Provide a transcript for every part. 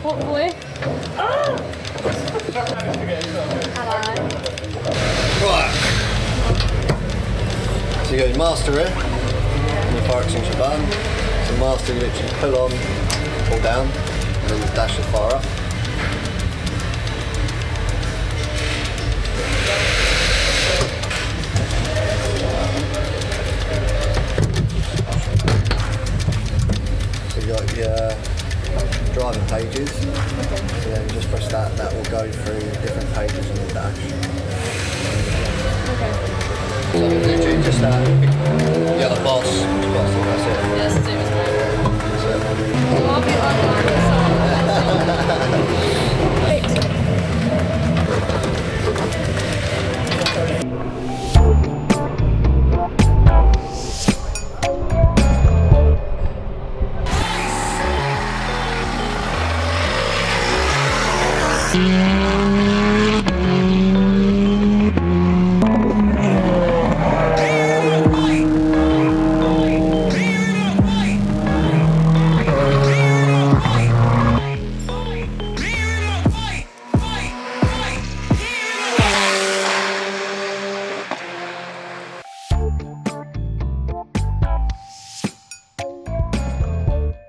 Hopefully. Right. So you got your master here, and your fire extinguisher button. So master you literally pull on, pull down, and then you dash the fire up. So you got your driving pages, so then just press that, that will go through different pages on the dash. Okay. So literally just that, you're the boss, that's it. Yes, same as mine. That's it. So I'll be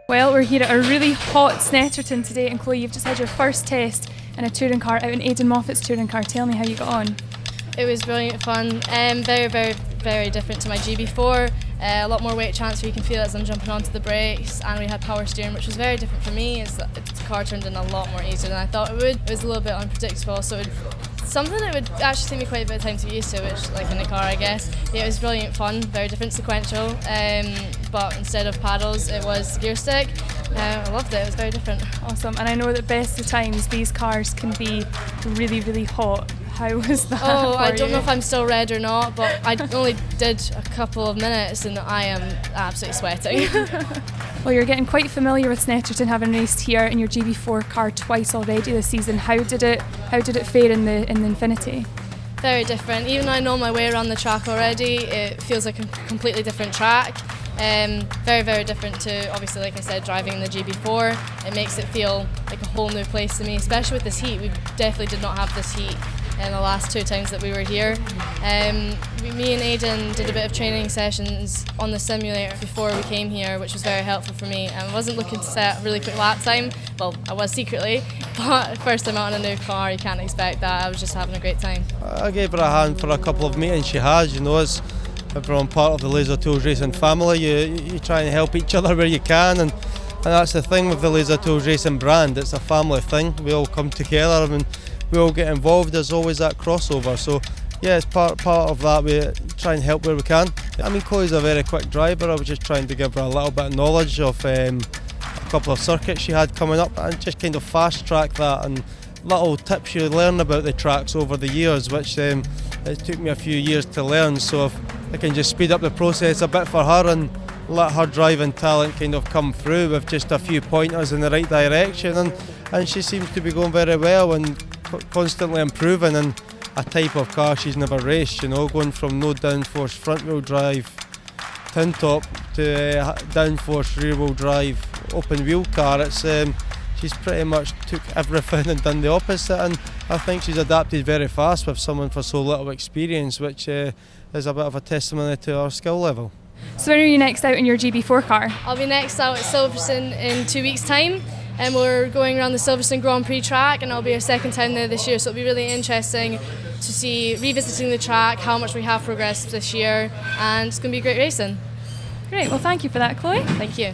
Well, we're here at a really hot Snetterton today, and Chloe, you've just had your first test in a touring car out in Aiden Moffat's touring car. Tell me how you got on. It was brilliant fun, very different to my GB4. A lot more weight transfer, you can feel it as I'm jumping onto the brakes, and we had power steering, which was very different for me. The car turned in a lot more easier than I thought it would. It was a little bit unpredictable, so something that would actually take me quite a bit of time to get used to, which, like in the car, I guess. Yeah, it was brilliant fun, very different sequential, but instead of paddles, it was gear stick. I loved it, it was very different. Awesome, and I know that best of times these cars can be really hot. How was that? Oh, I don't you? know if I'm still red or not, but I only did a couple of minutes and I am absolutely sweating. Well, you're getting quite familiar with Snetterton, having raced here in your GB4 car twice already this season. How did it fare in the Infiniti? Very different. Even though I know my way around the track already, it feels like a completely different track. Very different to, obviously, like I said, driving in the GB4. It makes it feel like a whole new place to me, especially with this heat. We definitely did not have this heat in the last 2 times that we were here. Me and Aiden did a bit of training sessions on the simulator before we came here, which was very helpful for me. I wasn't looking to set a really quick lap time, well, I was secretly, but first time out in a new car, you can't expect that. I was just having a great time. I gave her a hand for a couple of meetings she has, you know, as everyone part of the Laser Tools Racing family, you try and help each other where you can, and that's the thing with the Laser Tools Racing brand, it's a family thing, we all come together and we all get involved, there's always that crossover, so yeah, it's part of that, we try and help where we can. I mean, Chloe's a very quick driver, I was just trying to give her a little bit of knowledge of a couple of circuits she had coming up and just kind of fast track that, and little tips you learn about the tracks over the years, which it took me a few years to learn, so if I can just speed up the process a bit for her and let her driving talent kind of come through with just a few pointers in the right direction, and she seems to be going very well and constantly improving in a type of car she's never raced, you know, going from no downforce front wheel drive tin top to downforce rear wheel drive open wheel car. It's she's pretty much took everything and done the opposite, and I think she's adapted very fast with someone for so little experience, which is a bit of a testimony to our skill level. So when are you next out in your GB4 car? I'll be next out at Silverstone in 2 weeks' time, and we're going around the Silverstone Grand Prix track, and it'll be our second time there this year, so it'll be really interesting to see, revisiting the track, how much we have progressed this year, and it's going to be great racing. Great, well thank you for that, Chloe. Thank you.